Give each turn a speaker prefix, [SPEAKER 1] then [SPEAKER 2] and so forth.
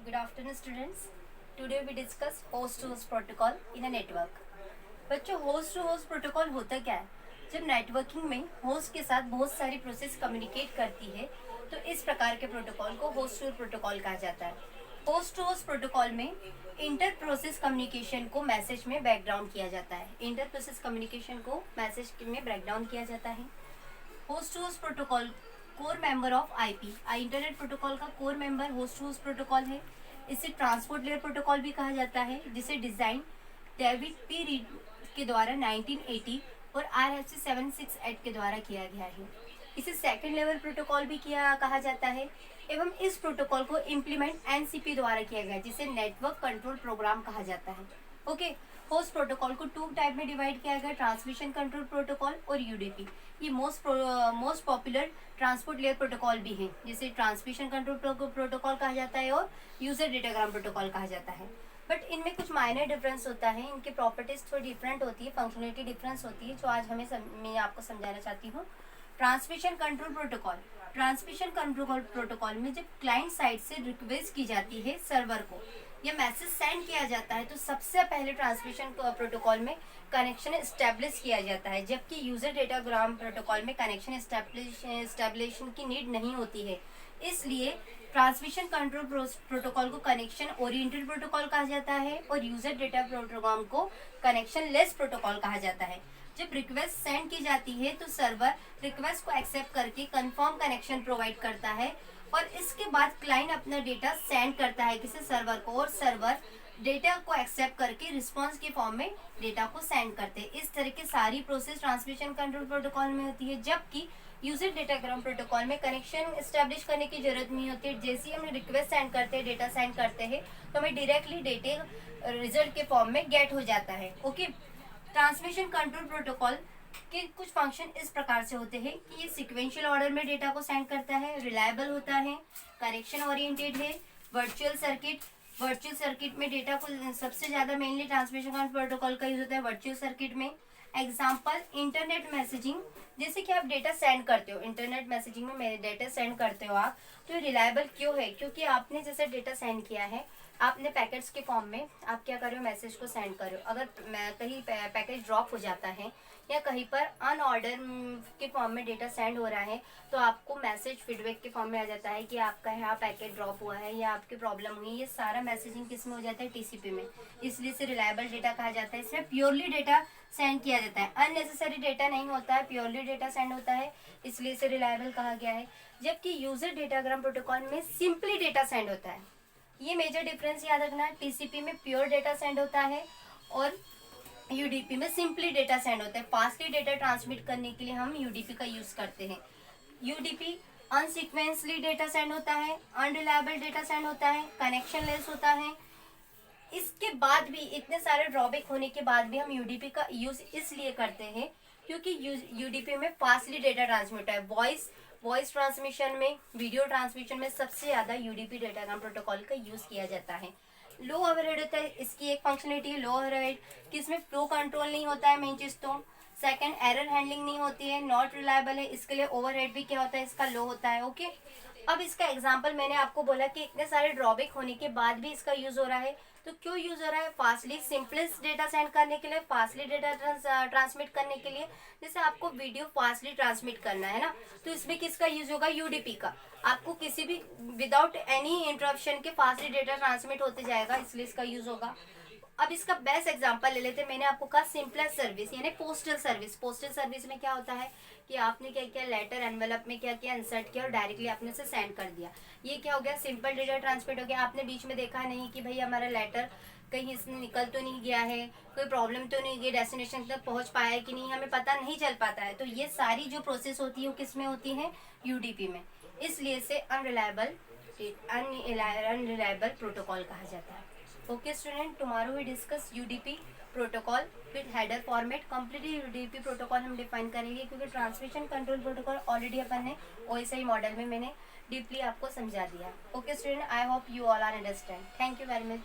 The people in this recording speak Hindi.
[SPEAKER 1] Good afternoon students. Today we discuss host to host protocol in a network. बच्चों होस्ट टू होस्ट प्रोटोकॉल होता क्या है? जब नेटवर्किंग में होस्ट के साथ बहुत सारी प्रोसेस कम्युनिकेट करती है तो इस प्रकार के प्रोटोकॉल को होस्ट टू होस्ट प्रोटोकॉल कहा जाता है। होस्ट टू होस्ट प्रोटोकॉल में इंटर प्रोसेस कम्युनिकेशन को मैसेज में ब्रेक डाउन किया जाता है। इंटर प्रोसेस कम्युनिकेशन को मैसेज में ब्रेक डाउन किया जाता है। Host to host protocol core member of IP internet protocol का core member host to host protocol है। इसे ट्रांसपोर्ट लेयर प्रोटोकॉल भी कहा जाता है, जिसे डिजाइन डेविड पी रीड के द्वारा 1980 और RFC 768 के द्वारा किया गया है। इसे सेकंड लेवल प्रोटोकॉल भी कहा जाता है एवं इस प्रोटोकॉल को इम्प्लीमेंट एनसीपी द्वारा किया गया, जिसे नेटवर्क कंट्रोल प्रोग्राम कहा जाता है। ओके, होस्ट प्रोटोकॉल को टू टाइप में डिवाइड किया गया, ट्रांसमिशन कंट्रोल प्रोटोकॉल और यूडीपी। ये most popular transport layer protocol भी है, जिसे ट्रांसमिशन कंट्रोल प्रोटोकॉल कहा जाता है और यूजर डेटाग्राम प्रोटोकॉल कहा जाता है। बट इनमें कुछ माइनर डिफरेंस होता है, इनकी प्रॉपर्टीज थोड़ी डिफरेंट होती है, फंक्शनलिटी डिफरेंस होती है, जो आज मैं आपको समझाना चाहती हूँ। ट्रांसमिशन कंट्रोल प्रोटोकॉल में जब क्लाइंट साइड से रिक्वेस्ट की जाती है सर्वर को या मैसेज सेंड किया जाता है तो सबसे पहले ट्रांसमिशन प्रोटोकॉल में कनेक्शन एस्टेब्लिश किया जाता है, जबकि यूजर डेटाग्राम प्रोटोकॉल में कनेक्शन एस्टेब्लिशन की नीड नहीं होती है। इसलिए ट्रांसमिशन कंट्रोल प्रोटोकॉल को कनेक्शन ओरिएंटेड प्रोटोकॉल कहा जाता है और यूजर डेटा प्रोटोकॉल को कनेक्शन लेस प्रोटोकॉल कहा जाता है। जब रिक्वेस्ट सेंड की जाती है तो सर्वर रिक्वेस्ट को एक्सेप्ट करके कंफर्म कनेक्शन प्रोवाइड करता है और इसके बाद क्लाइंट अपना डेटा सेंड करता है किसी सर्वर को, और सर्वर डेटा को एक्सेप्ट करके रिस्पांस के फॉर्म में डेटा को सेंड करते हैं। इस तरह की सारी प्रोसेस ट्रांसमिशन कंट्रोल प्रोटोकॉल में होती है, जबकि यूजर डेटाग्राम प्रोटोकॉल में कनेक्शन एस्टेब्लिश करने की जरूरत नहीं होती है। जैसे ही हम रिक्वेस्ट सेंड करते हैं, डेटा सेंड करते हैं, तो हमें डायरेक्टली डेटा रिजल्ट के फॉर्म में गेट हो जाता है। ओके, ट्रांसमिशन कंट्रोल प्रोटोकॉल के कुछ फंक्शन इस प्रकार से होते हैं कि ये सीक्वेंशियल ऑर्डर में डेटा को सेंड करता है, रिलायबल होता है, कनेक्शन ओरिएंटेड है, वर्चुअल सर्किट में डेटा को सबसे ज्यादा मेनली ट्रांसमिशन कंट्रोल प्रोटोकॉल का यूज होता है वर्चुअल सर्किट में। एग्जाम्पल इंटरनेट मैसेजिंग, जैसे कि आप डेटा सेंड करते हो, इंटरनेट मैसेजिंग में मेरे डेटा सेंड करते हो आप, तो ये रिलायबल क्यों है? क्योंकि आपने जैसे डेटा सेंड किया है, आपने पैकेट्स के फॉर्म में आप क्या कर रहे हो, मैसेज को सेंड कर रहे हो। अगर कहीं पैकेज ड्रॉप हो जाता है या कहीं पर अनऑर्डर के फॉर्म में डेटा सेंड हो रहा है तो आपको मैसेज फीडबैक के फॉर्म में आ जाता है कि आपका यहाँ पैकेट ड्रॉप हुआ है या आपकी प्रॉब्लम हुई। ये सारा मैसेजिंग किस में हो जाता है? टीसीपी में। इसलिए इसे रिलायबल डेटा कहा जाता है। इसमें प्योरली डेटा सेंड किया जाता है, अननेसेसरी डेटा नहीं होता है, प्योरली डेटा सेंड होता है, इसलिए इसे रिलायबल कहा गया है। जबकि यूजर डेटाग्राम प्रोटोकॉल में सिंपली डेटा सेंड होता है। ये मेजर डिफरेंस याद रखना, टीसीपी में प्योर डेटा सेंड होता है और यूडीपी में सिंपली डेटा सेंड होता है। फास्टली डेटा ट्रांसमिट करने के लिए हम यूडीपी का यूज करते हैं। यूडीपी अनसीक्वेंसली डेटा सेंड होता है, अनरिलायबल डेटा सेंड होता है, कनेक्शन लेस होता है। इसके बाद भी इतने सारे ड्रॉबैक होने के बाद भी हम यूडीपी का यूज इसलिए करते हैं क्योंकि यूडीपी में फास्टली डेटा ट्रांसमिट है। वॉइस ट्रांसमिशन में, वीडियो ट्रांसमिशन में सबसे ज्यादा यूडीपी डेटाग्राम प्रोटोकॉल का यूज किया जाता है। लो ओवरहेड होता है, इसकी एक फंक्शनलिटी है लो ओवरहेड, कि इसमें फ्लो कंट्रोल नहीं होता है मेन चीज तो। सेकंड, एरर हैंडलिंग नहीं होती है, नॉट रिलायबल है, इसके लिए ओवरहेड भी क्या होता है, इसका लो होता है। ओके, अब इसका एग्जांपल मैंने आपको बोला कि इतने सारे ड्रॉबैक होने के बाद भी इसका यूज हो रहा है, तो क्यों यूज हो रहा है? फास्टली सिंपलेस्ट डेटा सेंड करने के लिए, फास्टली डेटा ट्रांसमिट करने के लिए। जैसे आपको वीडियो फास्टली ट्रांसमिट करना है ना, तो इसमें किसका यूज होगा? यूडीपी का। आपको किसी भी विदाउट एनी इंटरप्शन के फास्टली डेटा ट्रांसमिट होते जाएगा, इसलिए इसका यूज होगा। अब इसका बेस्ट एग्जांपल ले लेते हैं। मैंने आपको कहा सिंपलेस्ट सर्विस यानी पोस्टल सर्विस। पोस्टल सर्विस में क्या होता है कि आपने क्या किया, लेटर एनवेलप में क्या किया, इंसर्ट किया और डायरेक्टली आपने उसे सेंड कर दिया। ये क्या हो गया? सिंपल डेटा ट्रांसमिट हो गया। आपने बीच में देखा नहीं कि भाई हमारा लेटर कहीं इसने निकल तो नहीं गया है, कोई प्रॉब्लम तो नहीं गई, डेस्टिनेशन तक पहुंच पाया है कि नहीं, हमें पता नहीं चल पाता है। तो ये सारी जो प्रोसेस होती है वो किस में होती है? यूडीपी में। इसलिए इसे अनरिलायबल प्रोटोकॉल कहा जाता है। Okay student, tomorrow we discuss UDP protocol with header format. Completely UDP protocol हम डिफाइन करेंगे क्योंकि ट्रांसमिशन कंट्रोल प्रोटोकॉल ऑलरेडी अपन ने OSI मॉडल में मैंने डीपली आपको समझा दिया। Okay student, I hope you all are understand. Thank you very much.